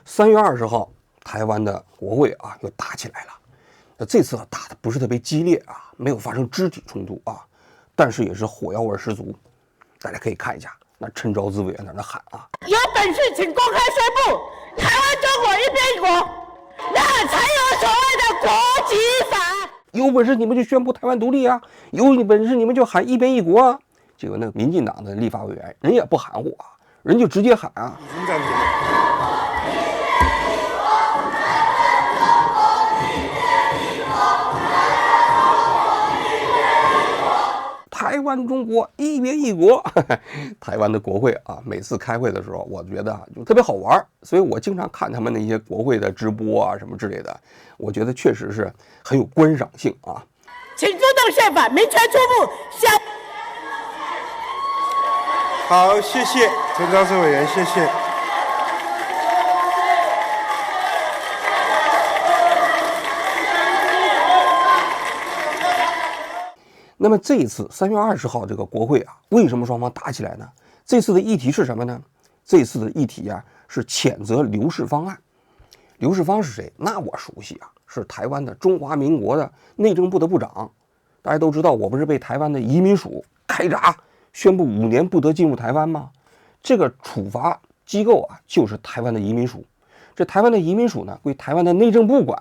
3月20号，台湾的国会啊又打起来了。那这次打的不是特别激烈啊，没有发生肢体冲突啊，但是也是火药味十足。大家可以看一下，那陈昭姿委员在那喊啊：“有本事请公开宣布台湾中国一边一国，那才有所谓的国籍法。有本事你们就宣布台湾独立啊，有本事你们就喊一边一国啊。”结果那个民进党的立法委员人也不含糊啊，人就直接喊啊。台湾中国一边一国，台湾的国会啊，每次开会的时候，我觉得就特别好玩，所以我经常看他们那些国会的直播啊什么之类的，我觉得确实是很有观赏性啊。请尊重宪法，民权出步。好，谢谢陈昭姿委员，谢谢。那么这一次3月20号这个国会啊，为什么双方打起来呢？这次的议题是什么呢？这次的议题啊是谴责刘世芳案。刘世芳是谁？那我熟悉啊，是台湾的中华民国的内政部的部长。大家都知道，我不是被台湾的移民署开闸，宣布5年不得进入台湾吗？这个处罚机构啊，就是台湾的移民署。这台湾的移民署呢，归台湾的内政部管。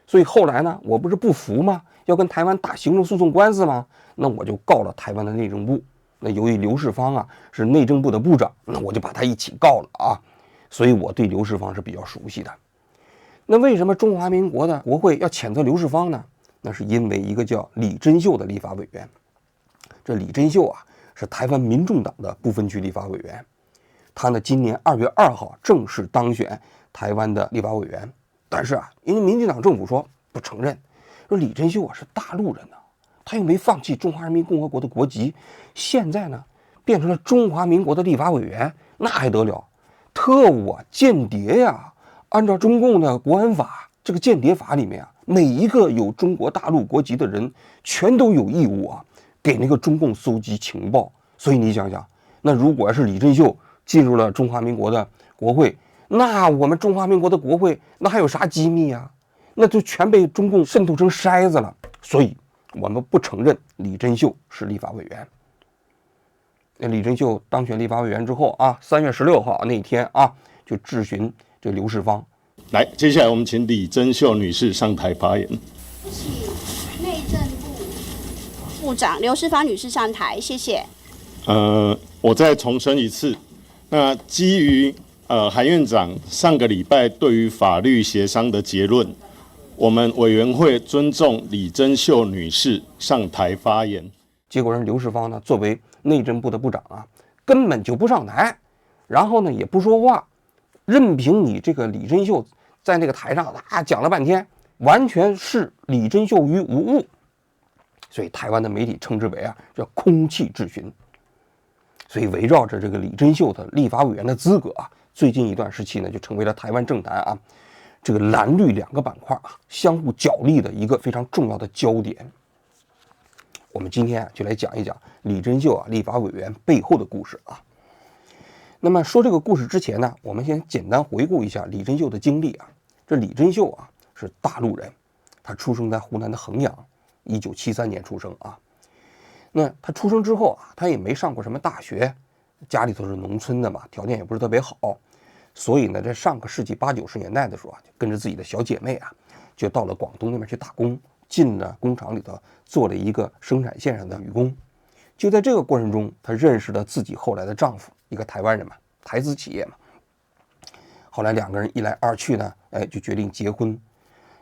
所以后来呢，我不是不服吗？要跟台湾打行政诉讼官司吗？那我就告了台湾的内政部。那由于刘世芳啊是内政部的部长，那我就把他一起告了啊。所以我对刘世芳是比较熟悉的。那为什么中华民国的国会要谴责刘世芳呢？那是因为一个叫李珍秀的立法委员。这李珍秀啊是台湾民众党的不分区立法委员，他呢今年2月2号正式当选台湾的立法委员。但是啊，因为民进党政府说不承认，说李珍秀啊是大陆人呢，他又没放弃中华人民共和国的国籍，现在呢变成了中华民国的立法委员，那还得了？特务啊，间谍呀！按照中共的国安法，这个间谍法里面啊，每一个有中国大陆国籍的人，全都有义务啊，给那个中共搜集情报。所以你想想，那如果是李珍秀进入了中华民国的国会，那我们中华民国的国会那还有啥机密啊？那就全被中共渗透成筛子了。所以我们不承认李珍秀是立法委员。那李珍秀当选立法委员之后啊，3月16号那天啊，就质询这刘世芳。来，接下来我们请李珍秀女士上台发言。请内政部部长刘世芳女士上台，谢谢。我再重申一次，那基于韩院长上个礼拜对于法律协商的结论，我们委员会尊重李珍秀女士上台发言。结果人刘世芳呢，作为内政部的部长啊，根本就不上台，然后呢也不说话，任凭你这个李珍秀在那个台上讲了半天，完全视李珍秀于无物。所以台湾的媒体称之为啊叫空气质询。所以围绕着这个李珍秀的立法委员的资格啊，最近一段时期呢，就成为了台湾政坛啊这个蓝绿两个板块啊相互角力的一个非常重要的焦点。我们今天啊就来讲一讲李珍秀啊立法委员背后的故事啊。那么说这个故事之前呢，我们先简单回顾一下李珍秀的经历啊。这李珍秀啊是大陆人，他出生在湖南的衡阳，1973年出生啊。那他出生之后啊，他也没上过什么大学，家里头是农村的嘛，条件也不是特别好，所以呢，在上个世纪80、90年代的时候啊，就跟着自己的小姐妹啊，就到了广东那边去打工，进了工厂里头做了一个生产线上的女工。就在这个过程中，她认识了自己后来的丈夫，一个台湾人嘛，台资企业嘛。后来两个人一来二去呢，就决定结婚。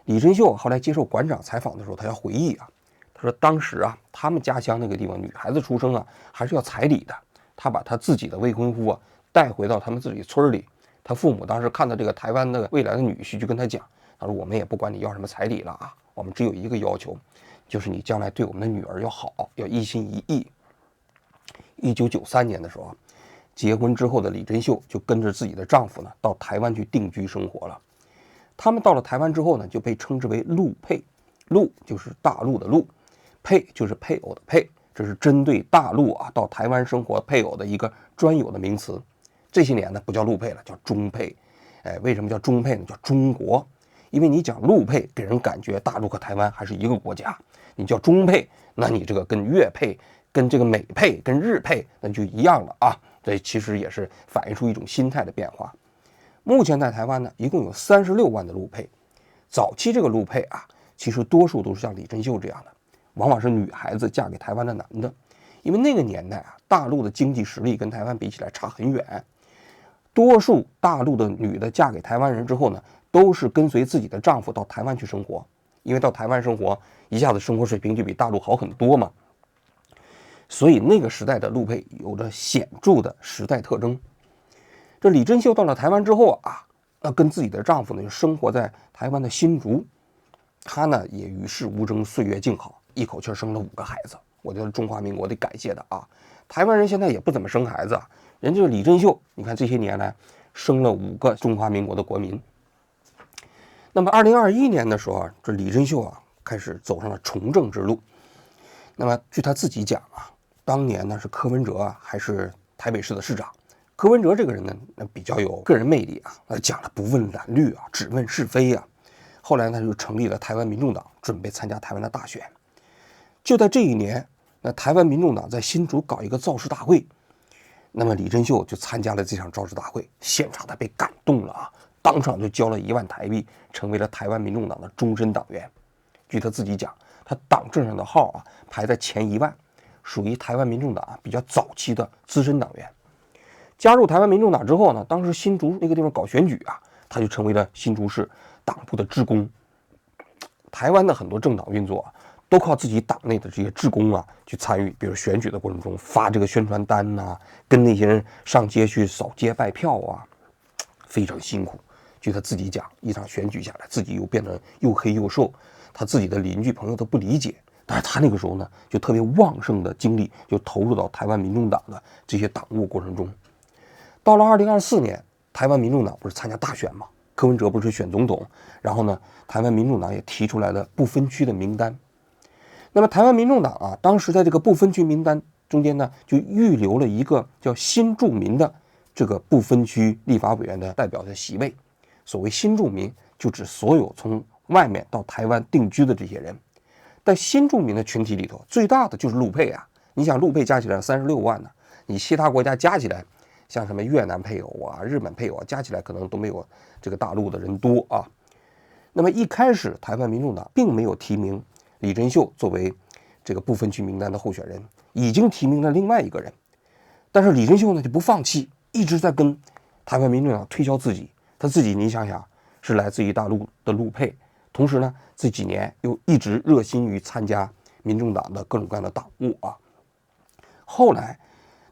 李珍秀后来接受馆长采访的时候，他要回忆啊，他说当时啊，他们家乡那个地方女孩子出生啊，还是要彩礼的。他把他自己的未婚夫啊带回到他们自己村里，他父母当时看到这个台湾的未来的女婿，就跟他讲，他说我们也不管你要什么彩礼了啊，我们只有一个要求，就是你将来对我们的女儿要好，要一心一意。1993年的时候，结婚之后的李珍秀就跟着自己的丈夫呢到台湾去定居生活了。他们到了台湾之后呢，就被称之为陆配，陆就是大陆的陆，配就是配偶的配，这是针对大陆啊到台湾生活配偶的一个专有的名词。这些年呢不叫陆配了，叫中配。为什么叫中配呢？叫中国，因为你讲陆配给人感觉大陆和台湾还是一个国家，你叫中配，那你这个跟粤配、跟这个美配、跟日配那就一样了啊。这其实也是反映出一种心态的变化。目前在台湾呢，一共有36万的陆配。早期这个陆配啊，其实多数都是像李珍秀这样的，往往是女孩子嫁给台湾的男的。因为那个年代啊，大陆的经济实力跟台湾比起来差很远，多数大陆的女的嫁给台湾人之后呢，都是跟随自己的丈夫到台湾去生活，因为到台湾生活，一下子生活水平就比大陆好很多嘛。所以那个时代的陆配有着显著的时代特征。这李珍秀到了台湾之后啊，那跟自己的丈夫呢就生活在台湾的新竹，她呢也与世无争，岁月静好，一口气生了5个孩子。我觉得中华民国得感谢的啊，台湾人现在也不怎么生孩子啊，人家李珍秀，你看这些年来生了5个中华民国的国民。那么2021年的时候啊，这李珍秀啊开始走上了从政之路。那么据他自己讲啊，当年呢是柯文哲啊还是台北市的市长。柯文哲这个人呢，比较有个人魅力啊，讲了不问蓝绿啊，只问是非啊。后来呢就成立了台湾民众党，准备参加台湾的大选。就在这一年，那台湾民众党在新竹搞一个造势大会，那么李珍秀就参加了这场造势大会，现场他被感动了啊，当场就交了1万台币，成为了台湾民众党的终身党员。据他自己讲，他党证上的号啊排在前1万，属于台湾民众党比较早期的资深党员。加入台湾民众党之后呢，当时新竹那个地方搞选举啊，他就成为了新竹市党部的志工。台湾的很多政党运作都靠自己党内的这些志工啊去参与，比如选举的过程中发这个宣传单呐，跟那些人上街去扫街拜票啊，非常辛苦。据他自己讲，一场选举下来，自己又变得又黑又瘦，他自己的邻居朋友都不理解。但是他那个时候呢，就特别旺盛的精力就投入到台湾民众党的这些党务过程中。到了2024年，台湾民众党不是参加大选吗？柯文哲不是选总统，然后呢，台湾民众党也提出来了不分区的名单。那么台湾民众党啊，当时在这个不分区名单中间呢，就预留了一个叫新住民的这个不分区立法委员的代表的席位。所谓新住民，就指所有从外面到台湾定居的这些人。但新住民的群体里头，最大的就是陆配啊。你想陆配加起来36万呢，你其他国家加起来，像什么越南配偶啊、日本配偶啊，加起来可能都没有这个大陆的人多啊。那么一开始台湾民众党并没有提名李珍秀作为这个不分区名单的候选人，已经提名了另外一个人。但是李珍秀呢就不放弃，一直在跟台湾民众党推销自己。他自己你想想，是来自于大陆的陆配，同时呢这几年又一直热心于参加民众党的各种各样的党务啊。后来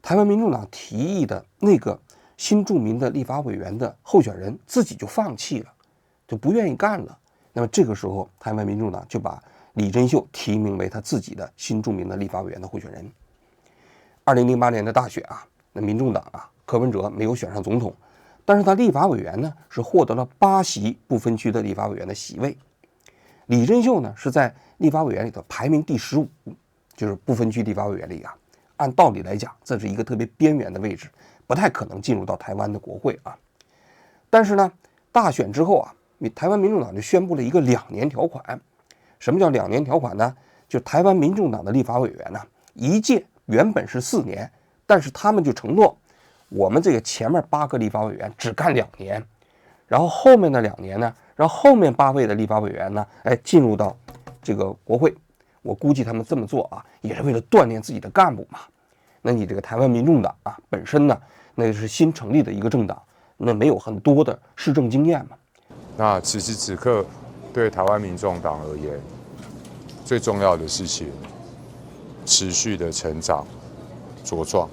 台湾民众党提议的那个新住民的立法委员的候选人自己就放弃了，就不愿意干了。那么这个时候台湾民众党就把李珍秀提名为他自己的新住民的立法委员的候选人。2008年的大选啊，那民众党啊，柯文哲没有选上总统，但是他立法委员呢是获得了8席不分区的立法委员的席位。李珍秀呢是在立法委员里头排名第15，就是不分区立法委员里啊，按道理来讲，这是一个特别边缘的位置，不太可能进入到台湾的国会啊。但是呢，大选之后啊，台湾民众党就宣布了一个2年条款。什么叫2年条款呢？就台湾民众党的立法委员呢，一届原本是4年，但是他们就承诺，我们这个前面8个立法委员只干2年，然后后面的2年呢，让后面8位的立法委员呢，进入到这个国会。我估计他们这么做啊，也是为了锻炼自己的干部嘛。那你这个台湾民众党啊，本身呢，那是新成立的一个政党，那没有很多的市政经验嘛。那此时此刻，对台湾民众党而言，最重要的事情，持续的成长、茁壮，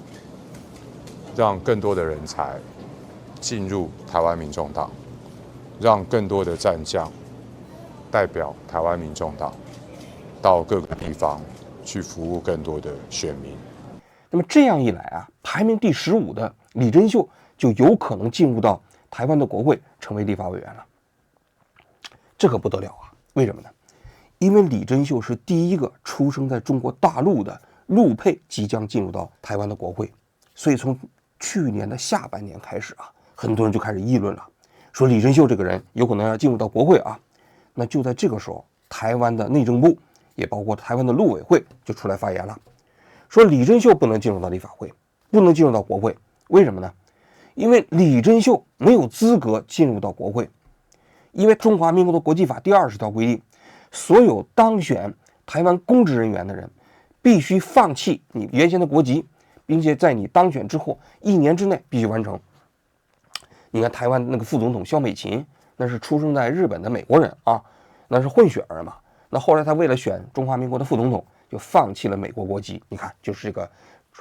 让更多的人才进入台湾民众党，让更多的战将代表台湾民众党到各个地方去服务更多的选民。那么这样一来啊，排名第15的李珍秀就有可能进入到台湾的国会，成为立法委员了。这可不得了啊！为什么呢？因为李珍秀是第一个出生在中国大陆的陆配即将进入到台湾的国会，所以从去年的下半年开始啊，很多人就开始议论了，说李珍秀这个人有可能要进入到国会啊。那就在这个时候，台湾的内政部也包括台湾的陆委会就出来发言了，说李珍秀不能进入到立法会，不能进入到国会。为什么呢？因为李珍秀没有资格进入到国会，因为中华民国的国际法第20条规定，所有当选台湾公职人员的人必须放弃你原先的国籍，并且在你当选之后1年之内必须完成。你看台湾那个副总统萧美琴，那是出生在日本的美国人啊，那是混血儿嘛。那后来他为了选中华民国的副总统，就放弃了美国国籍。你看，就是这个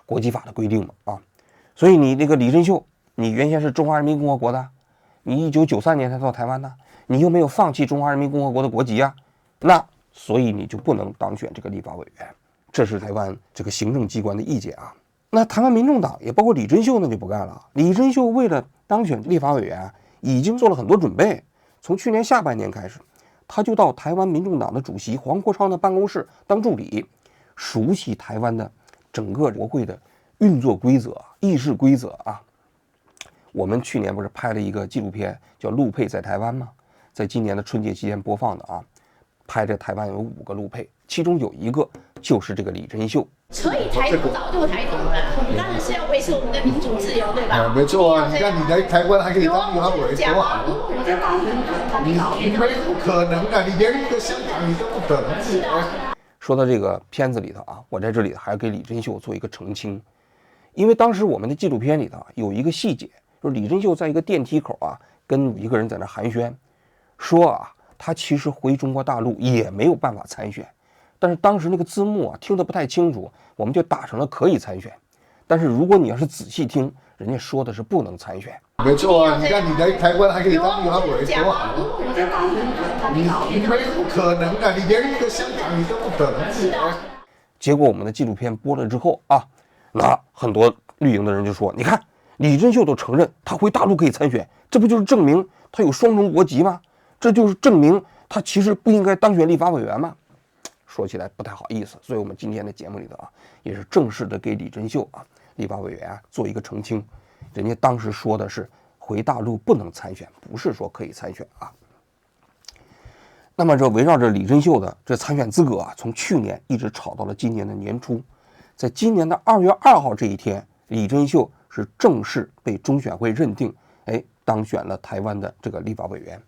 国际法的规定嘛啊。所以你这个李珍秀，你原先是中华人民共和国的，你1993年才到台湾的，你又没有放弃中华人民共和国的国籍啊，那所以你就不能当选这个立法委员。这是台湾这个行政机关的意见啊。那台湾民众党也包括李珍秀呢就不干了。李珍秀为了当选立法委员已经做了很多准备，从去年下半年开始，他就到台湾民众党的主席黄国昌的办公室当助理，熟悉台湾的整个国会的运作规则、议事规则啊。我们去年不是拍了一个纪录片叫《陆配在台湾》吗？在今年的春节期间播放的啊。拍着台湾有5个陆配，其中有一个就是这个李珍秀。所以台独早就台独了，我们当然是要维持我们的民主自由，对吧？没错啊，你看你来台湾还可以当立法委员，多好！我在大陆你没有可能啊，你连一个香港你都不可能。说到这个片子里头啊，我在这里还要给李珍秀做一个澄清，因为当时我们的纪录片里头有一个细节，就是李珍秀在一个电梯口啊，跟一个人在那寒暄，说啊。他其实回中国大陆也没有办法参选，但是当时那个字幕啊听得不太清楚，我们就打成了可以参选。但是如果你要是仔细听，人家说的是不能参选。没错啊，你看你来台湾还可以当立法委员，多好！你没有可能啊，你连一个香港你都不可能。结果我们的纪录片播了之后啊，那很多绿营的人就说：“你看李珍秀都承认他回大陆可以参选，这不就是证明他有双重国籍吗？这就是证明他其实不应该当选立法委员吗？”说起来不太好意思，所以我们今天的节目里头啊，也是正式的给李珍秀啊立法委员啊做一个澄清。人家当时说的是回大陆不能参选，不是说可以参选啊。那么这围绕着李珍秀的这参选资格啊，从去年一直吵到了今年的年初，在今年的2月2号这一天，李珍秀是正式被中选会认定，当选了台湾的这个立法委员。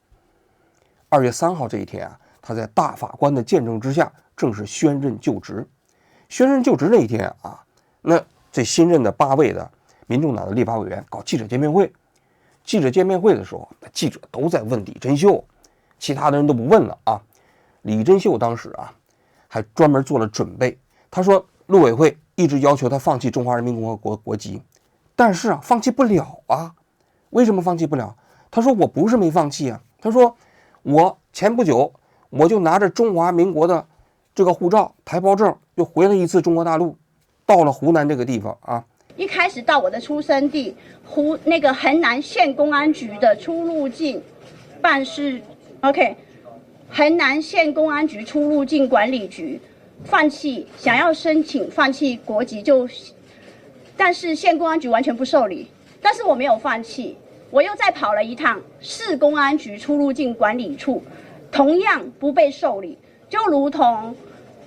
2月3号这一天啊，他在大法官的见证之下，正式宣任就职。宣任就职那一天啊，那这新任的8位的民众党的立法委员搞记者见面会。记者见面会的时候，记者都在问李珍秀，其他的人都不问了啊。李珍秀当时啊，还专门做了准备。他说，陆委会一直要求他放弃中华人民共和国国籍，但是啊，放弃不了啊。为什么放弃不了？他说，我不是没放弃啊。他说，我前不久我就拿着中华民国的这个护照台胞证，又回了一次中国大陆，到了湖南这个地方啊。一开始到我的出生地那个衡南县公安局的出入境办事 ，OK， 衡南县公安局出入境管理局想要申请放弃国籍但是县公安局完全不受理，但是我没有放弃，我又再跑了一趟市公安局出入境管理处，同样不被受理，就如同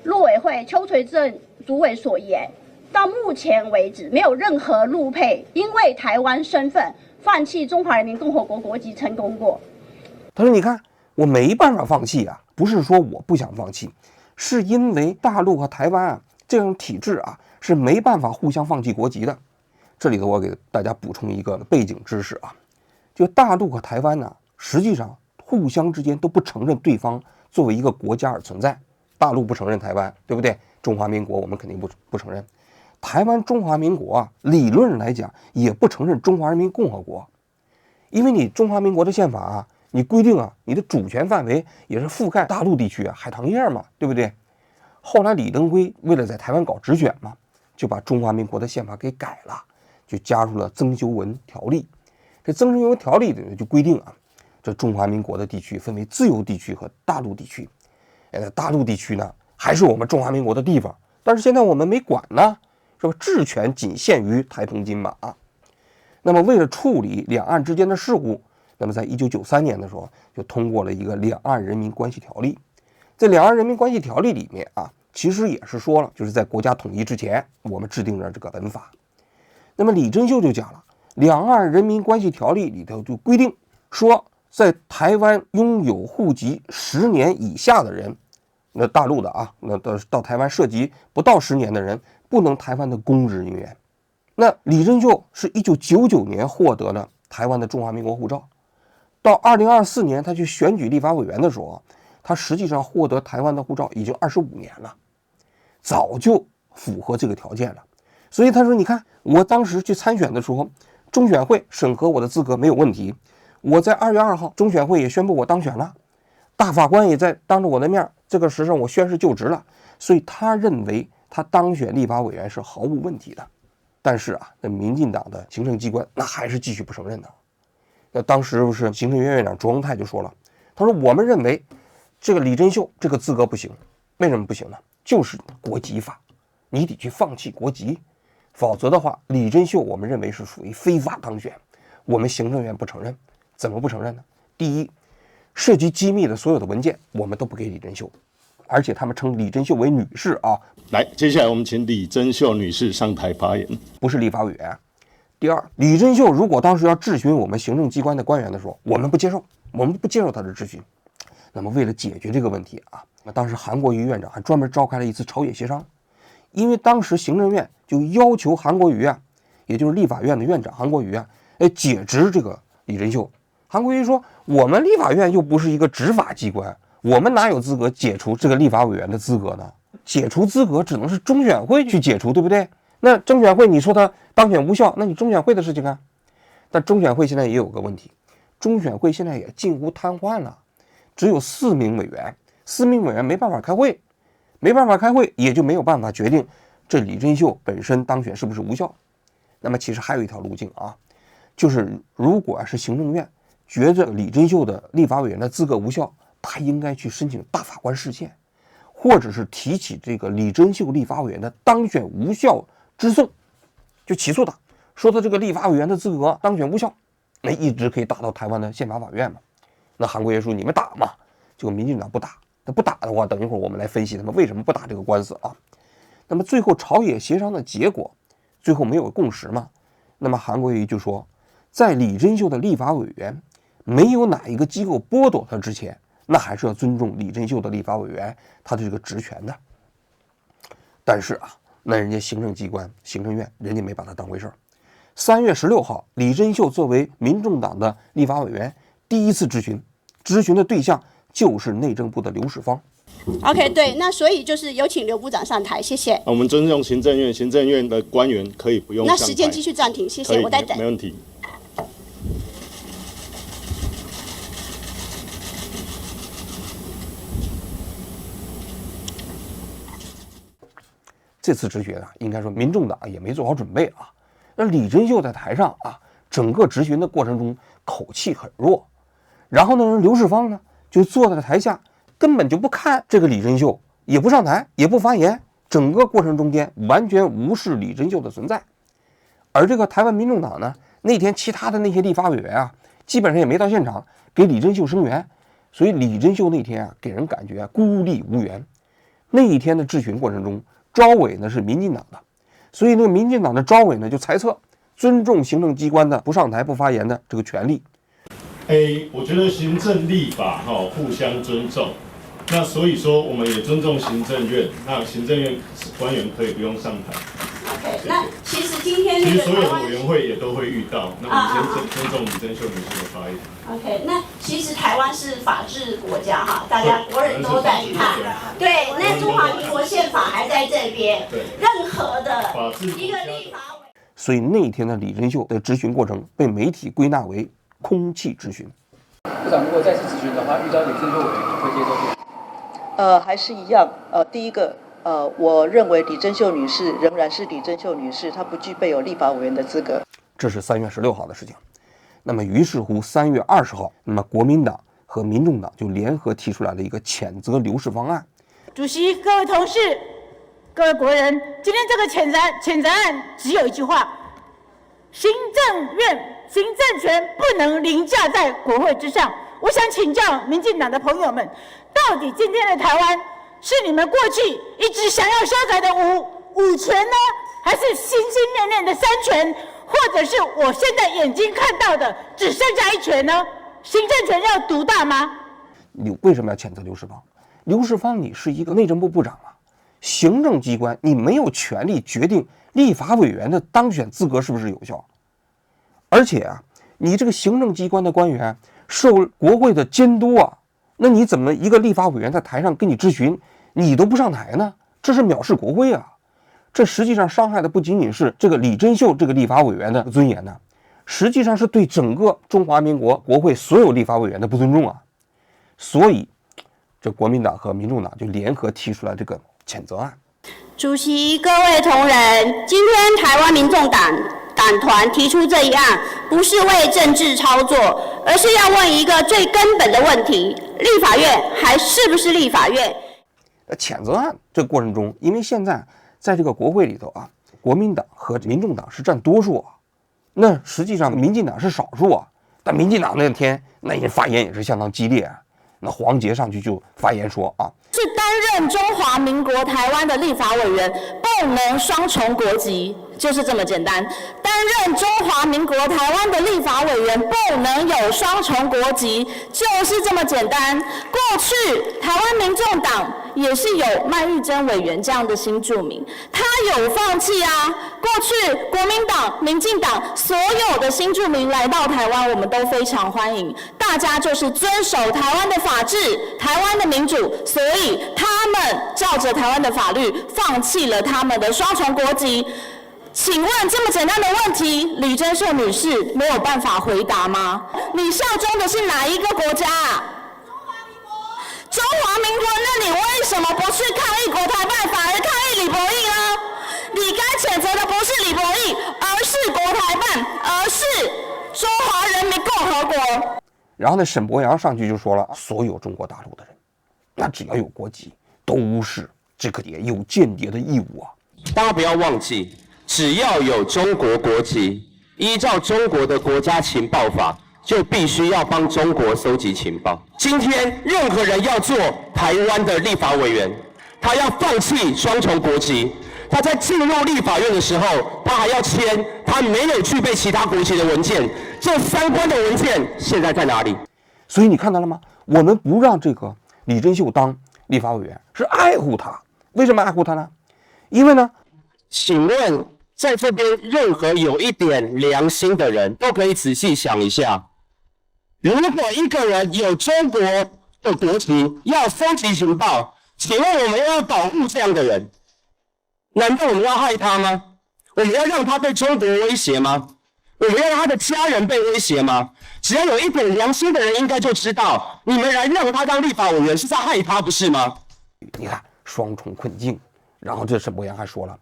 陆委会邱垂正主委所言。到目前为止，没有任何陆配因为台湾身份放弃中华人民共和国国籍成功过。他说：“你看，我没办法放弃啊，不是说我不想放弃，是因为大陆和台湾啊这种体制啊是没办法互相放弃国籍的。”这里头我给大家补充一个背景知识啊，就大陆和台湾呢，实际上互相之间都不承认对方作为一个国家而存在。大陆不承认台湾，对不对？中华民国我们肯定不承认。台湾中华民国啊，理论上来讲也不承认中华人民共和国，因为你中华民国的宪法啊，你规定啊，你的主权范围也是覆盖大陆地区啊，海棠叶嘛，对不对？后来李登辉为了在台湾搞直选嘛，就把中华民国的宪法给改了，就加入了增修文条例。这增修文条例里就规定啊，这中华民国的地区分为自由地区和大陆地区。大陆地区呢，还是我们中华民国的地方，但是现在我们没管呢。是吧？治权仅限于台澎金马。那么为了处理两岸之间的事务，那么在1993年的时候，就通过了一个《两岸人民关系条例》。这《两岸人民关系条例》里面啊，其实也是说了，就是在国家统一之前，我们制定了这个本法。那么李珍秀就讲了，《两岸人民关系条例》里头就规定说，在台湾拥有户籍10年以下的人，那大陆的啊，那到台湾涉及不到10年的人，不能台湾的公职人员。那李珍秀是1999年获得了台湾的中华民国护照，到2024年他去选举立法委员的时候，他实际上获得台湾的护照已经25年了，早就符合这个条件了。所以他说，你看我当时去参选的时候，中选会审核我的资格没有问题，我在2月2号中选会也宣布我当选了，大法官也在当着我的面，这个时候我宣誓就职了，所以他认为他当选立法委员是毫无问题的。但是啊，那民进党的行政机关那还是继续不承认的。那当时不是行政院院长卓荣泰就说了，他说我们认为这个李珍秀这个资格不行，为什么不行呢？就是国籍法，你得去放弃国籍，否则的话，李珍秀我们认为是属于非法当选，我们行政院不承认。怎么不承认呢？第一，涉及机密的所有的文件我们都不给李珍秀，而且他们称李珍秀为女士啊。来，接下来我们请李珍秀女士上台发言，不是立法委员。第二，李珍秀如果当时要质询我们行政机关的官员的时候，我们不接受，我们不接受他的质询。那么为了解决这个问题啊，那当时韩国瑜院长还专门召开了一次朝野协商，因为当时行政院就要求韩国瑜啊，也就是立法院的院长韩国瑜啊，解职这个李珍秀。韩国瑜说，我们立法院又不是一个执法机关，我们哪有资格解除这个立法委员的资格呢？解除资格只能是中选会去解除，对不对？那中选会你说他当选无效，那你中选会的事情啊。但中选会现在也有个问题，中选会现在也近乎瘫痪了，只有4名委员，4名委员没办法开会，也就没有办法决定这李珍秀本身当选是不是无效。那么其实还有一条路径啊，就是如果是行政院觉着李珍秀的立法委员的资格无效，他应该去申请大法官释宪，或者是提起这个李珍秀立法委员的当选无效之诉，就起诉他，说他这个立法委员的资格当选无效，那一直可以打到台湾的宪法法院嘛。那韩国瑜说你们打嘛，结果民进党不打，那不打的话，等一会儿我们来分析他们为什么不打这个官司啊。那么最后朝野协商的结果，最后没有共识嘛。那么韩国瑜就说，在李珍秀的立法委员没有哪一个机构剥夺他之前，那还是要尊重李珍秀的立法委员他的这个职权的。但是啊，那人家行政机关行政院人家没把他当回事儿。3月16号，李珍秀作为民众党的立法委员第一次质询，质询的对象就是内政部的刘世芳。OK， 对，那所以就是有请刘部长上台，谢谢。我们尊重行政院，行政院的官员可以不用上台。那时间继续暂停，谢谢，我在等。没问题。这次质询啊，应该说民众党也没做好准备啊。那李珍秀在台上啊，整个质询的过程中口气很弱，然后呢，刘世芳呢就坐在台下，根本就不看这个李珍秀，也不上台，也不发言，整个过程中间完全无视李珍秀的存在。而这个台湾民众党呢，那天其他的那些立法委员啊，基本上也没到现场给李珍秀声援，所以李珍秀那天啊，给人感觉孤立无援。那一天的质询过程中，召委呢是民进党的，所以那个民进党的召委呢就猜测尊重行政机关的不上台不发言的这个权利。我觉得行政立法互相尊重，那所以说我们也尊重行政院，那行政院官员可以不用上台。OK， 那其实今天其实所有的委员会也都会遇到，那我们先尊重李珍秀女士的发言。OK， 那其实台湾是法治国家哈，大家国人都在看。对，那中华民国宪法还在这边，任何的一个立法委。所以那天的李珍秀的质询过程被媒体归纳为空气质询。部长，如果再次质询的话，遇到李珍秀委员，你会接受吗？还是一样。第一个，我认为李珍秀女士仍然是李珍秀女士，她不具备有立法委员的资格。这是3月16号的事情。那么于是乎3月20号，那么国民党和民众党就联合提出来了一个谴责刘世芳案。主席、各位同事、各位国人，今天这个谴责案只有一句话：行政院行政权不能凌驾在国会之上。我想请教民进党的朋友们，到底今天的台湾是你们过去一直想要修改的五权呢，还是心心念念的3权，或者是我现在眼睛看到的只剩下1权呢？行政权要独大吗？你为什么要谴责刘世芳？刘世芳，你是一个内政部部长啊，行政机关你没有权利决定立法委员的当选资格是不是有效，而且啊，你这个行政机关的官员受国会的监督啊，那你怎么一个立法委员在台上跟你质询，你都不上台呢？这是藐视国会啊！这实际上伤害的不仅仅是这个李珍秀这个立法委员的尊严呢，实际上是对整个中华民国国会所有立法委员的不尊重啊！所以，这国民党和民众党就联合提出了这个谴责案。主席、各位同仁，今天台湾民众党团提出这一案，不是为政治操作，而是要问一个最根本的问题：立法院还是不是立法院？谴责案这个过程中，因为现在在这个国会里头啊，国民党和民众党是占多数啊，那实际上民进党是少数啊。但民进党那天那些发言也是相当激烈啊。那黄捷上去就发言说啊，是担任中华民国台湾的立法委员不能双重国籍，就是这么简单。担任中华民国台湾的立法委员不能有双重国籍，就是这么简单。过去台湾民众党也是有麦玉珍委员这样的新住民，他有放弃啊。过去国民党、民进党所有的新住民来到台湾，我们都非常欢迎，大家就是遵守台湾的法治、台湾的民主，所以他们照着台湾的法律放弃了他们的双重国籍。请问这么简单的问题，李珍秀女士没有办法回答吗？你效忠的是哪一个国家啊？中华民国，那你为什么不去抗议国台办，反而抗议李博毅呢？你该谴责的不是李博毅，而是国台办，而是中华人民共和国。然后呢，沈伯洋上去就说了，所有中国大陆的人，那只要有国籍，都是这个也有间谍的义务啊。大家不要忘记，只要有中国国籍，依照中国的国家情报法，就必须要帮中国收集情报。今天任何人要做台湾的立法委员，他要放弃双重国籍，他在进入立法院的时候，他还要签他没有具备其他国籍的文件。这相关的文件现在在哪里？所以你看到了吗？我们不让这个李珍秀当立法委员，是爱护他。为什么爱护他呢？因为呢，请问在这边任何有一点良心的人都可以仔细想一下，如果一个人有中国的国籍，要收集情报，请问我们要保护这样的人？难道我们要害他吗？我们要让他被中国威胁吗？我们要让他的家人被威胁吗？只要有一点良心的人应该就知道，你们来让他当立法委员是在害他，不是吗？你看双重困境，然后这沈伯洋还说了，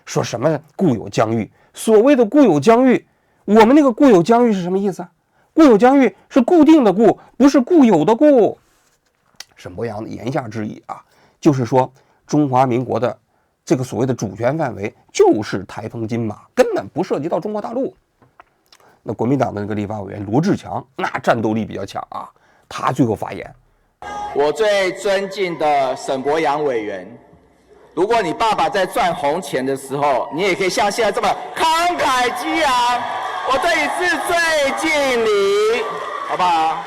说什么固有疆域，所谓的固有疆域，我们那个固有疆域是什么意思啊？固有疆域是固定的固，不是固有的固。沈伯洋的言下之意啊，就是说中华民国的这个所谓的主权范围就是台风金马，根本不涉及到中国大陆。那国民党的那个立法委员罗志强，那战斗力比较强啊，他最后发言，我最尊敬的沈伯洋委员，如果你爸爸在赚红钱的时候，你也可以像现在这么慷慨激昂，我对你是最敬礼，好不好？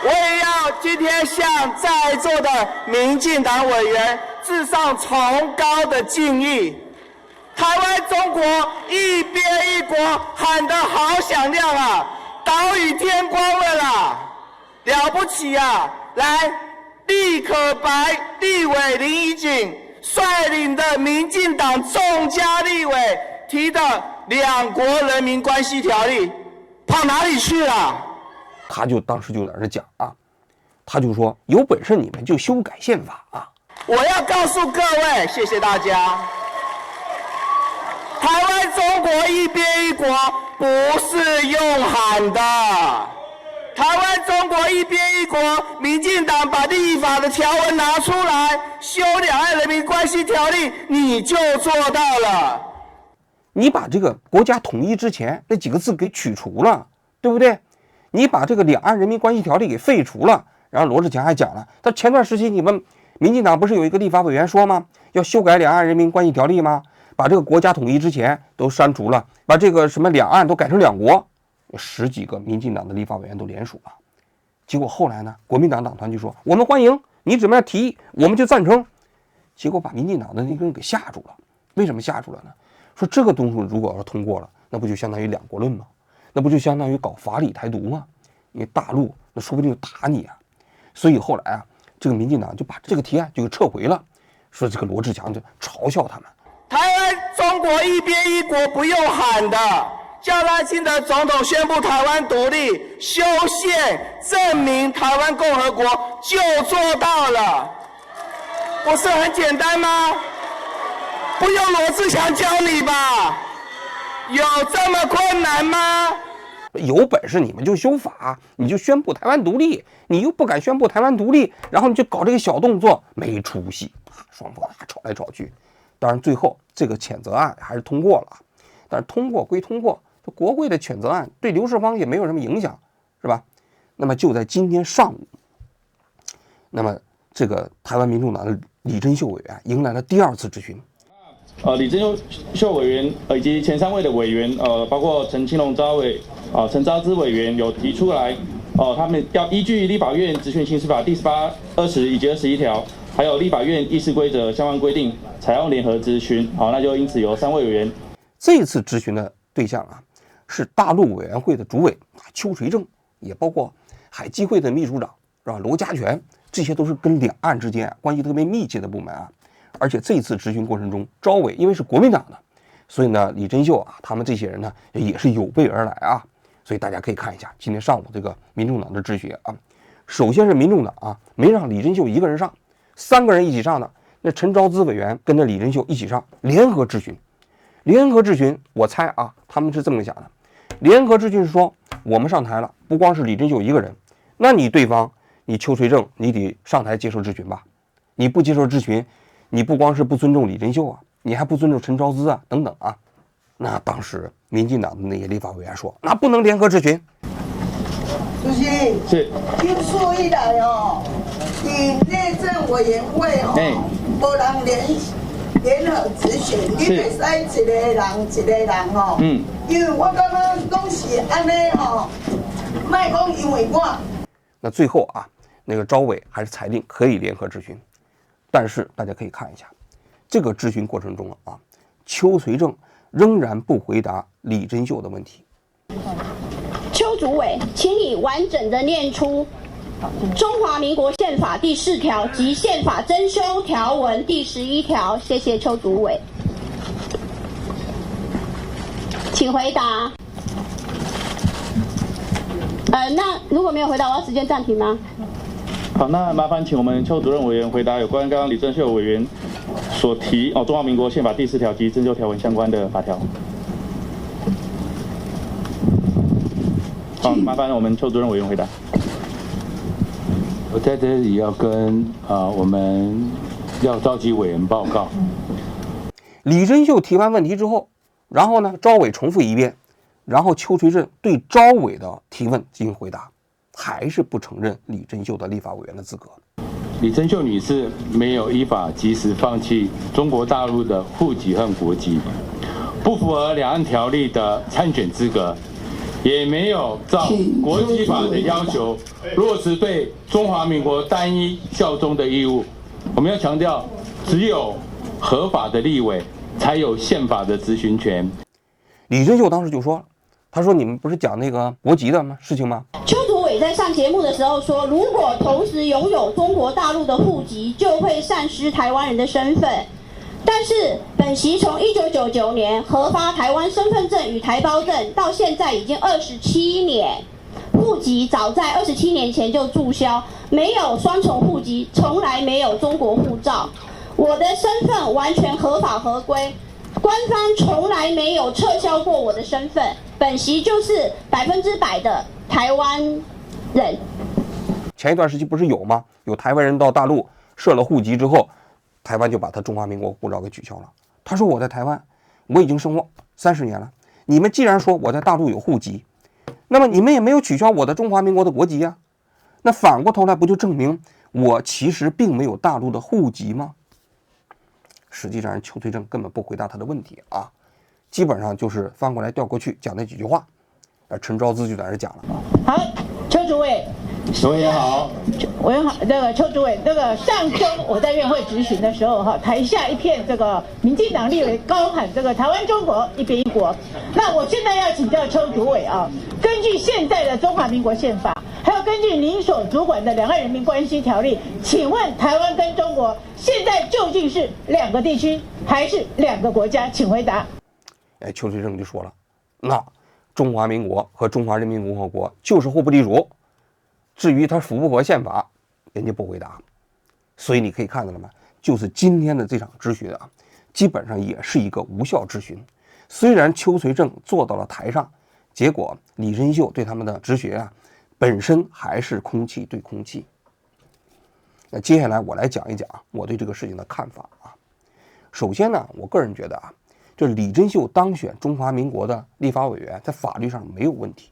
我也要今天向在座的民进党委员致上崇高的敬意。台湾中国一边一国喊得好响亮啊，岛屿天光了啦，了不起啊！来，立可白立委林怡景率领的民进党众家立委提的两国人民关系条例跑哪里去了？他就当时就在那讲啊，他就说有本事你们就修改宪法啊！我要告诉各位，谢谢大家。台湾中国一边一国不是用喊的，台湾中国一边一国，民进党把立法的条文拿出来修两岸人民关系条例，你就做到了。你把这个国家统一之前那几个字给取除了，对不对？你把这个两岸人民关系条例给废除了。然后罗志强还讲了，他前段时期你们民进党不是有一个立法委员说吗？要修改两岸人民关系条例吗？把这个国家统一之前都删除了，把这个什么两岸都改成两国。10几个民进党的立法委员都联署了。结果后来呢，国民党党团就说我们欢迎你怎么样提议，我们就赞成。结果把民进党的那个人给吓住了。为什么吓住了呢？说这个东西如果要是通过了，那不就相当于两国论吗？那不就相当于搞法理台独吗？因为大陆那说不定就打你啊。所以后来啊，这个民进党就把这个提案就给撤回了，说这个罗志强就嘲笑他们。台湾中国一边一国不用喊的，叫赖清德总统宣布台湾独立、修宪、证明台湾共和国就做到了，不是很简单吗？不用罗志强教你吧？有这么困难吗？有本事你们就修法，你就宣布台湾独立，你又不敢宣布台湾独立，然后你就搞这个小动作，没出息。双方吵来吵去，当然最后这个谴责案还是通过了，但是通过归通过，这国会的谴责案对刘世芳也没有什么影响，是吧？那么就在今天上午，那么这个台湾民众党的李珍秀委员迎来了第2次质询。李珍秀委员以及前3位的委员，包括陈清龙召委、陈昭之委员有提出来，他们要依据立法院质询刑事法第18、20以及21条，还有立法院议事规则相关规定，采用联合质询。好，那就因此由3位委员。这次质询的对象啊，是大陆委员会的主委邱垂正，也包括海基会的秘书长是吧？罗家全，这些都是跟两岸之间关系特别密切的部门啊。而且这次质询过程中，召委因为是国民党的，所以呢，李珍秀啊，他们这些人呢也是有备而来啊。所以大家可以看一下今天上午这个民众党的质询啊。首先是民众党啊，没让李珍秀一个人上，3个人一起上的。那陈昭资委员跟着李珍秀一起上，联合质询。联合质询，我猜啊，他们是这么想的：联合质询是说，我们上台了，不光是李珍秀一个人，那你对方，你邱垂正，你得上台接受质询吧？你不接受质询，你不光是不尊重李珍秀啊，你还不尊重陈昭资啊，等等啊。那当时民进党的那些立法委员说，那不能联合质询。主席，是听说以来哦，以内政委员会哦，无人联合质询，你袂使一个人哦。因为我感觉拢是安尼哦，莫讲因为我。那最后啊，那个召委还是裁定可以联合质询。但是大家可以看一下，这个质询过程中啊，邱垂正仍然不回答李珍秀的问题。邱主委，请你完整的念出中华民国宪法第4条及宪法增修条文第11条。谢谢邱主委，请回答。那如果没有回答，我要时间暂停吗？好，那麻烦请我们邱主任委员回答有关刚刚李珍秀委员所提中华民国宪法第4条及增修条文相关的法条。好，麻烦我们邱主任委员回答。我在这里要跟我们要召集委员报告。李珍秀提完问题之后，然后呢，召委重复一遍，然后邱垂正对召委的提问进行回答。还是不承认李珍秀的立法委员的资格。李珍秀女士没有依法及时放弃中国大陆的户籍和国籍，不符合两岸条例的参选资格，也没有照国际法的要求落实对中华民国单一效忠的义务。我们要强调，只有合法的立委才有宪法的质询权。李珍秀当时就说了，他说你们不是讲那个国籍的事情吗？邱主委在上节目的时候说，如果同时拥有中国大陆的户籍，就会丧失台湾人的身份。但是本席从1999年核发台湾身份证与台胞证到现在已经27年，户籍早在27年前就注销，没有双重户籍，从来没有中国护照，我的身份完全合法合规，官方从来没有撤销过我的身份，本席就是100%的台湾人。前一段时期不是有吗？有台湾人到大陆设了户籍之后，台湾就把他中华民国护照给取消了。他说我在台湾，我已经生活30年了，你们既然说我在大陆有户籍，那么你们也没有取消我的中华民国的国籍呀，那反过头来不就证明我其实并没有大陆的户籍吗？实际上邱垂正根本不回答他的问题啊，基本上就是翻过来调过去讲那几句话，陈昭资就在那讲了。好，邱主委。委员好，委员好，那个邱主委，那个上周我在院会质询的时候，台下一片这个民进党立委高喊这个台湾中国一边一国。那我现在要请教邱主委啊，根据现在的中华民国宪法，还有根据您所主管的两岸人民关系条例，请问台湾跟中国现在究竟是2个地区还是2个国家？请回答。邱垂正就说了，那中华民国和中华人民共和国就是互不隶属。至于他符不符合宪法，人家不回答。所以你可以看到了吗？就是今天的这场质询啊，基本上也是一个无效质询。虽然邱垂正坐到了台上，结果李珍秀对他们的质询啊，本身还是空气对空气。那接下来我来讲一讲我对这个事情的看法啊。首先呢，我个人觉得啊，这李珍秀当选中华民国的立法委员，在法律上没有问题，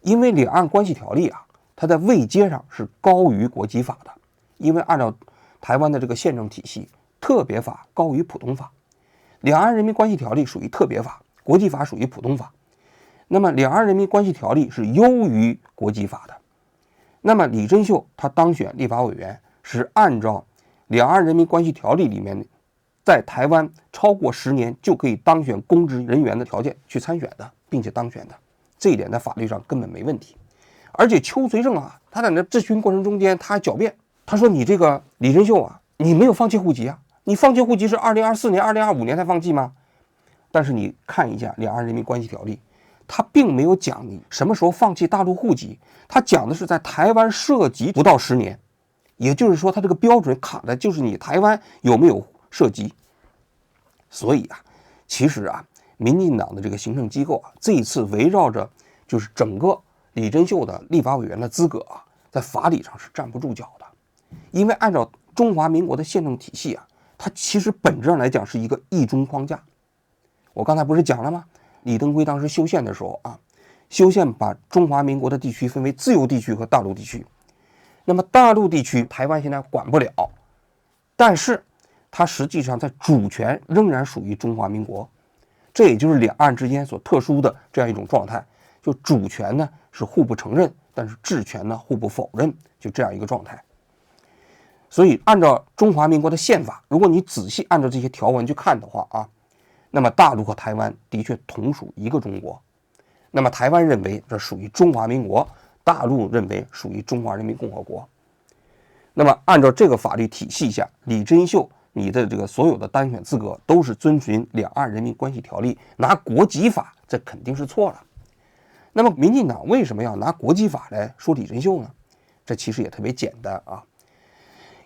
因为两岸关系条例啊，它在位阶上是高于国籍法的，因为按照台湾的这个宪政体系，特别法高于普通法，两岸人民关系条例属于特别法，国际法属于普通法。那么两岸人民关系条例是优于国际法的。那么李珍秀他当选立法委员是按照两岸人民关系条例里面在台湾超过10年就可以当选公职人员的条件去参选的，并且当选的，这一点在法律上根本没问题。而且邱垂正啊，他在那质询过程中间，他还狡辩，他说你这个李珍秀啊，你没有放弃户籍啊，你放弃户籍是2024年、2025年才放弃吗？但是你看一下两岸人民关系条例，他并没有讲你什么时候放弃大陆户籍，他讲的是在台湾涉及不到10年，也就是说他这个标准卡的就是你台湾有没有涉及。所以啊，其实啊，民进党的这个行政机构啊，这一次围绕着就是整个李珍秀的立法委员的资格啊，在法理上是站不住脚的，因为按照中华民国的宪政体系啊，它其实本质上来讲是一个一中框架。我刚才不是讲了吗？李登辉当时修宪的时候啊，修宪把中华民国的地区分为自由地区和大陆地区。那么大陆地区台湾现在管不了，但是它实际上在主权仍然属于中华民国，这也就是两岸之间所特殊的这样一种状态，就主权呢是互不承认，但是治权呢互不否认，就这样一个状态。所以按照中华民国的宪法，如果你仔细按照这些条文去看的话啊，那么大陆和台湾的确同属一个中国。那么台湾认为这属于中华民国，大陆认为属于中华人民共和国。那么按照这个法律体系下，李珍秀你的这个所有的当选资格都是遵循两岸人民关系条例，拿国籍法这肯定是错了。那么民进党为什么要拿国籍法来说李珍秀呢？这其实也特别简单啊，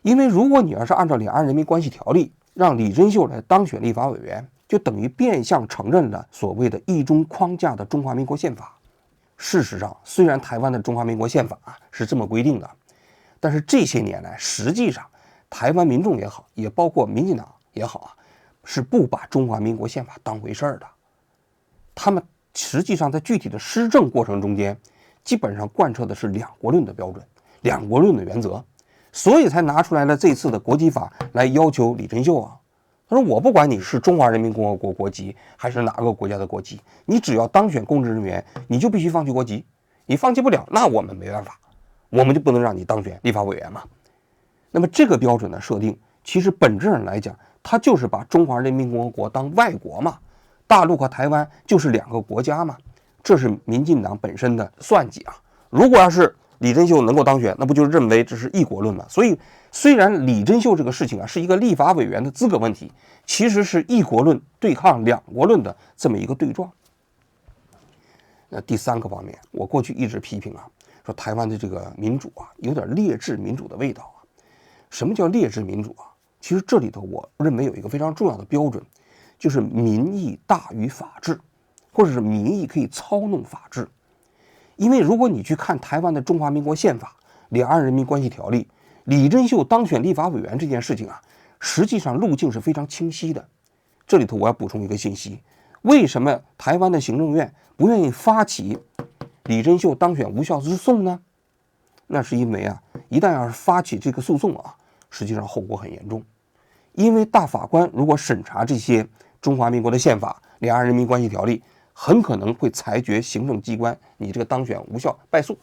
因为如果你要是按照两岸人民关系条例让李珍秀来当选立法委员，就等于变相承认了所谓的一中框架的中华民国宪法。事实上，虽然台湾的中华民国宪法是这么规定的，但是这些年来实际上台湾民众也好，也包括民进党也好啊，是不把中华民国宪法当回事儿的。他们实际上在具体的施政过程中间，基本上贯彻的是两国论的标准，两国论的原则，所以才拿出来了这次的国籍法来要求李珍秀啊。他说我不管你是中华人民共和国国籍还是哪个国家的国籍，你只要当选公职人员，你就必须放弃国籍，你放弃不了，那我们没办法，我们就不能让你当选立法委员嘛。那么这个标准的设定，其实本质上来讲，它就是把中华人民共和国当外国嘛，大陆和台湾就是两个国家嘛，这是民进党本身的算计啊。如果要是李珍秀能够当选，那不就认为这是一国论吗？所以虽然李珍秀这个事情啊是一个立法委员的资格问题，其实是一国论对抗两国论的这么一个对撞。那第三个方面，我过去一直批评啊，说台湾的这个民主啊有点劣质民主的味道啊。什么叫劣质民主啊？其实这里头我认为有一个非常重要的标准，就是民意大于法治，或者是民意可以操弄法治。因为如果你去看台湾的中华民国宪法、两岸人民关系条例，李珍秀当选立法委员这件事情啊，实际上路径是非常清晰的。这里头我要补充一个信息，为什么台湾的行政院不愿意发起李珍秀当选无效之诉呢？那是因为啊，一旦要是发起这个诉讼啊，实际上后果很严重。因为大法官如果审查这些中华民国的宪法、两岸人民关系条例，很可能会裁决行政机关你这个当选无效败诉。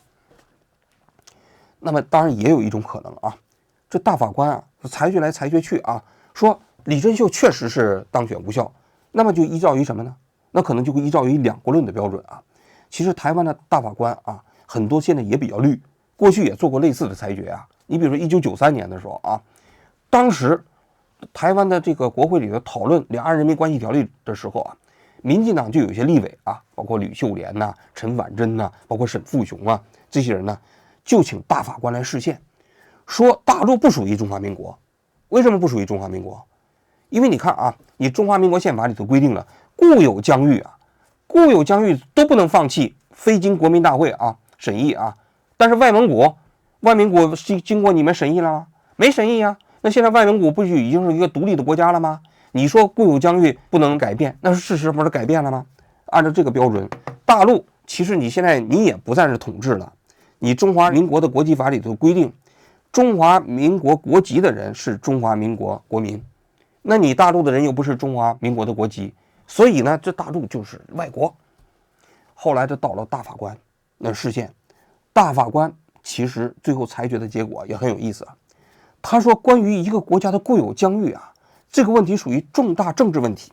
那么当然也有一种可能啊，这大法官啊裁决来裁决去啊，说李珍秀确实是当选无效，那么就依照于什么呢？那可能就会依照于两国论的标准啊。其实台湾的大法官啊，很多现在也比较绿，过去也做过类似的裁决啊。你比如说1993年的时候啊，当时台湾的这个国会里头讨论两岸人民关系条例的时候啊，民进党就有一些立委啊，包括吕秀莲呐、陈婉珍呐、包括沈富雄啊，这些人呢，就请大法官来释宪，说大陆不属于中华民国。为什么不属于中华民国？因为你看啊，你中华民国宪法里头规定了，固有疆域啊，固有疆域都不能放弃，非经国民大会啊审议啊。但是外蒙古经过你们审议了吗？没审议啊。那现在外蒙古不是已经是一个独立的国家了吗？你说固有疆域不能改变，那是事实不是改变了吗？按照这个标准，大陆其实你现在你也不再是统治了。你中华民国的国籍法里头规定，中华民国国籍的人是中华民国国民，那你大陆的人又不是中华民国的国籍，所以呢，这大陆就是外国。后来就到了大法官那释宪，大法官其实最后裁决的结果也很有意思啊。他说，关于一个国家的固有疆域啊，这个问题属于重大政治问题，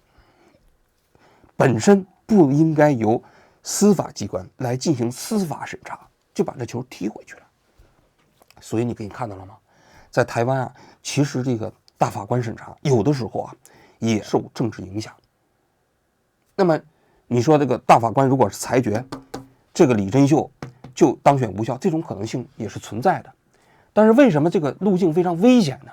本身不应该由司法机关来进行司法审查，就把这球踢回去了。所以你看到了吗？在台湾啊，其实这个大法官审查有的时候啊也受政治影响。那么你说这个大法官如果是裁决这个李珍秀就当选无效，这种可能性也是存在的。但是为什么这个路径非常危险呢？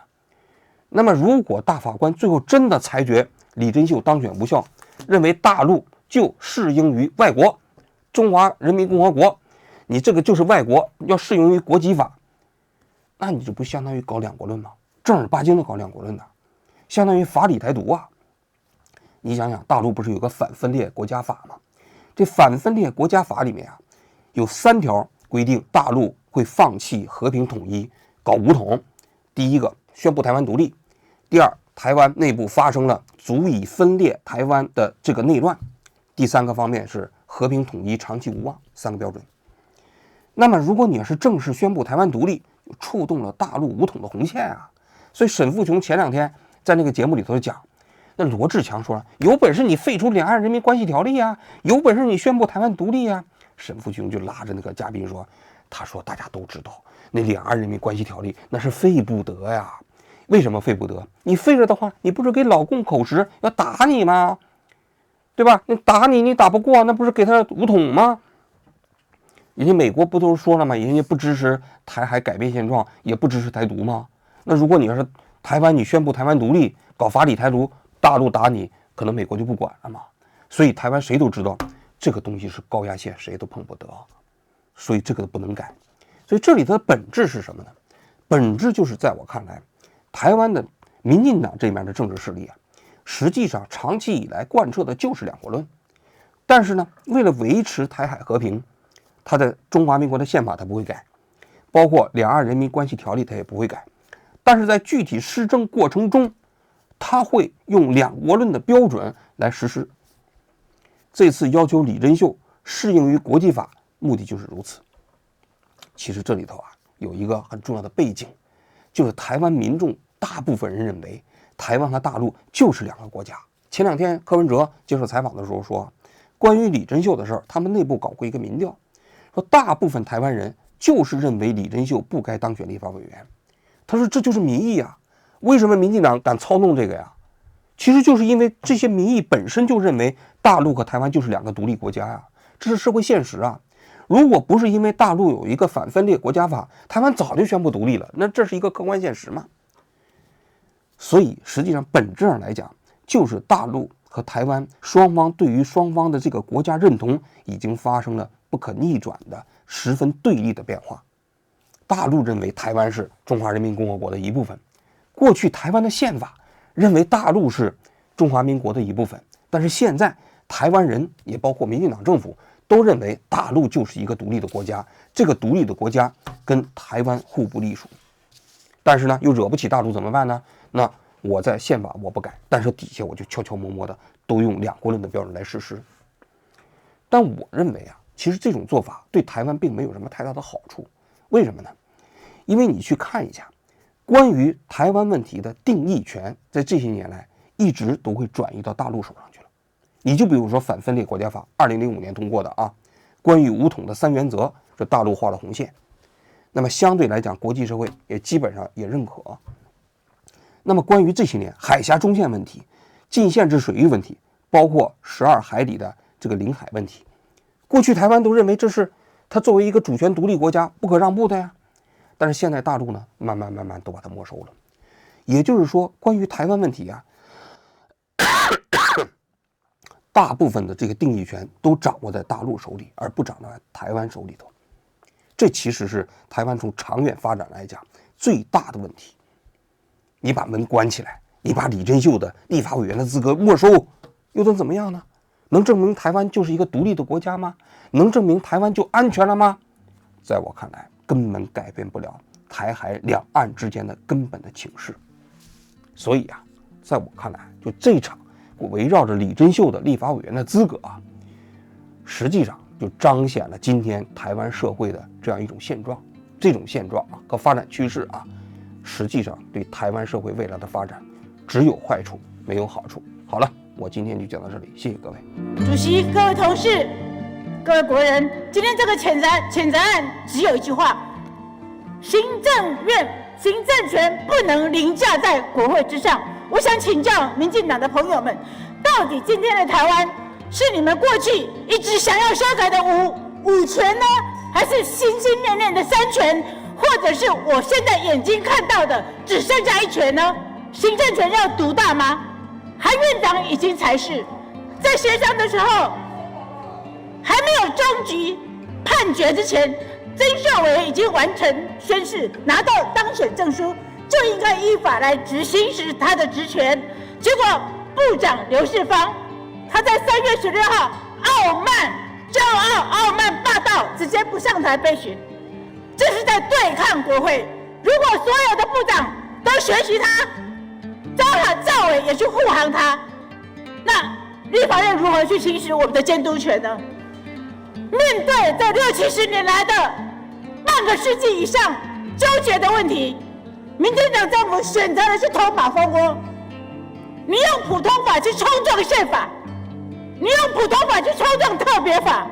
那么如果大法官最后真的裁决李珍秀当选无效，认为大陆就适应于外国中华人民共和国，你这个就是外国，要适用于国籍法，那你这不相当于搞两国论吗？正儿八经的搞两国论的，相当于法理台独啊！你想想，大陆不是有个反分裂国家法吗？这反分裂国家法里面啊，有3条规定大陆会放弃和平统一，搞武统。第一个，宣布台湾独立；第二，台湾内部发生了足以分裂台湾的这个内乱；第3个方面是和平统一长期无望，3个标准。那么如果你要是正式宣布台湾独立，触动了大陆武统的红线啊！所以沈富雄前2天在那个节目里头讲，那罗志强说了，有本事你废除两岸人民关系条例啊，有本事你宣布台湾独立啊。沈富雄就拉着那个嘉宾说，他说大家都知道，那两岸人民关系条例那是废不得呀。为什么废不得？你废了的话，你不是给老共口实要打你吗？对吧？你打你打不过，那不是给他武统吗？人家美国不都说了吗？人家不支持台海改变现状，也不支持台独吗？那如果你要是台湾，你宣布台湾独立，搞法理台独，大陆打你，可能美国就不管了嘛。所以台湾谁都知道，这个东西是高压线，谁都碰不得，所以这个不能改。所以这里的本质是什么呢？本质就是在我看来，台湾的民进党这面的政治势力啊，实际上长期以来贯彻的就是两国论。但是呢，为了维持台海和平，他的中华民国的宪法他不会改，包括两岸人民关系条例他也不会改。但是在具体施政过程中，他会用两国论的标准来实施。这次要求李珍秀适应于国际法，目的就是如此。其实这里头啊有一个很重要的背景，就是台湾民众大部分人认为台湾和大陆就是两个国家。前2天柯文哲接受采访的时候说，关于李珍秀的事儿，他们内部搞过一个民调，说大部分台湾人就是认为李珍秀不该当选立法委员。他说这就是民意啊，为什么民进党敢操弄这个呀？其实就是因为这些民意本身就认为大陆和台湾就是两个独立国家呀，这是社会现实啊。如果不是因为大陆有一个反分裂国家法，台湾早就宣布独立了，那这是一个客观现实嘛。所以实际上本质上来讲，就是大陆和台湾双方对于双方的这个国家认同已经发生了不可逆转的十分对立的变化。大陆认为台湾是中华人民共和国的一部分，过去台湾的宪法认为大陆是中华民国的一部分。但是现在台湾人也包括民进党政府都认为大陆就是一个独立的国家，这个独立的国家跟台湾互不隶属。但是呢，又惹不起大陆怎么办呢？那我在宪法我不改，但是底下我就悄悄摸摸的都用两国论的标准来实施。但我认为啊，其实这种做法对台湾并没有什么太大的好处。为什么呢？因为你去看一下，关于台湾问题的定义权，在这些年来一直都会转移到大陆手上去了。你就比如说反分裂国家法，2005年通过的啊，关于武统的3原则，是大陆画了红线。那么相对来讲，国际社会也基本上也认可。那么关于这些年海峡中线问题、禁限制水域问题，包括12海里的这个领海问题，过去台湾都认为这是它作为一个主权独立国家不可让步的呀。但是现在大陆呢，慢慢都把它没收了。也就是说，关于台湾问题啊，大部分的这个定义权都掌握在大陆手里，而不掌握在台湾手里头。这其实是台湾从长远发展来讲最大的问题。你把门关起来，你把李珍秀的立法委员的资格没收，又能怎么样呢？能证明台湾就是一个独立的国家吗？能证明台湾就安全了吗？在我看来，根本改变不了台海两岸之间的根本的情势。所以啊，在我看来，就这场围绕着李珍秀的立法委员的资格啊，实际上就彰显了今天台湾社会的这样一种现状。这种现状啊和发展趋势啊，实际上对台湾社会未来的发展只有坏处没有好处。好了，我今天就讲到这里，谢谢各位。主席、各位同事、各位国人，今天这个谴责案只有一句话：行政院行政权不能凌驾在国会之上。我想请教民进党的朋友们，到底今天的台湾是你们过去一直想要修改的五权呢，还是心心念念的3权，或者是我现在眼睛看到的只剩下1权呢？行政权要独大吗？韩院长已经裁示，在协商的时候还没有终局判决之前，曾秀伟已经完成宣誓，拿到当选证书，就应该依法来行使他的职权。结果部长刘世芳，他在3月16号傲慢、骄傲、傲慢、霸道，直接不上台备询，这是在对抗国会。如果所有的部长都学习他，赵伟也去护航他，那立法院如何去行使我们的监督权呢？面对这60、70年来的半个世纪以上纠结的问题，民进党政府选择的是头马蜂窝。你用普通法去冲撞宪法，你用普通法去冲撞特别法，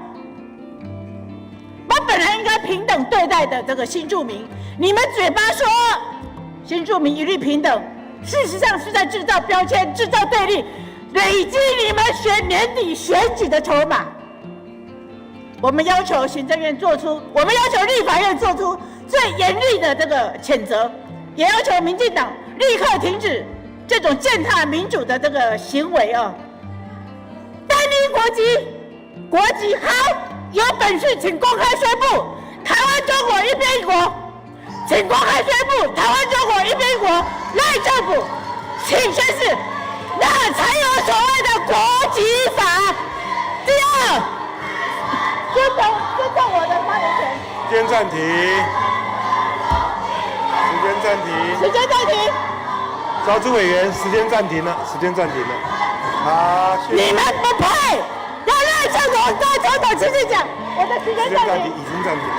把本来应该平等对待的这个新住民，你们嘴巴说新住民一律平等，事实上是在制造标签、制造对立，累积你们年底选举的筹码。我们要求行政院做出，我们要求立法院做出最严厉的这个谴责，也要求民进党立刻停止这种践踏民主的这个行为啊！单一国籍好，有本事请公开宣布台湾中国一边一国，请公开宣布台湾中国一边一国，赖政府请宣誓，那才有所谓的国籍法。第二，尊重我的发言权。时间暂停。时间暂停。召集委员，时间暂停了。好，谢谢。你们不配，要赖政府对总统亲自讲，我的时间暂停。已经暂停了。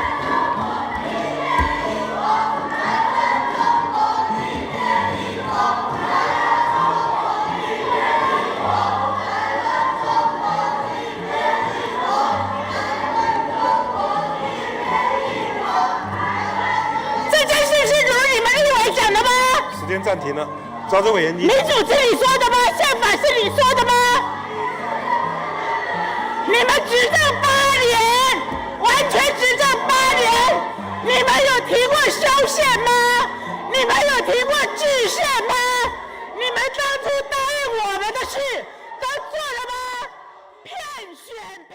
这件事是如你们立委讲的吗？时间暂停了。召集委员，民主是你说的吗？宪法是你说的吗？你们执政8年，完全执政8年，你们有提过修宪吗？你们有提过制宪吗？你们当初答应我们的事都做了吗？骗选票。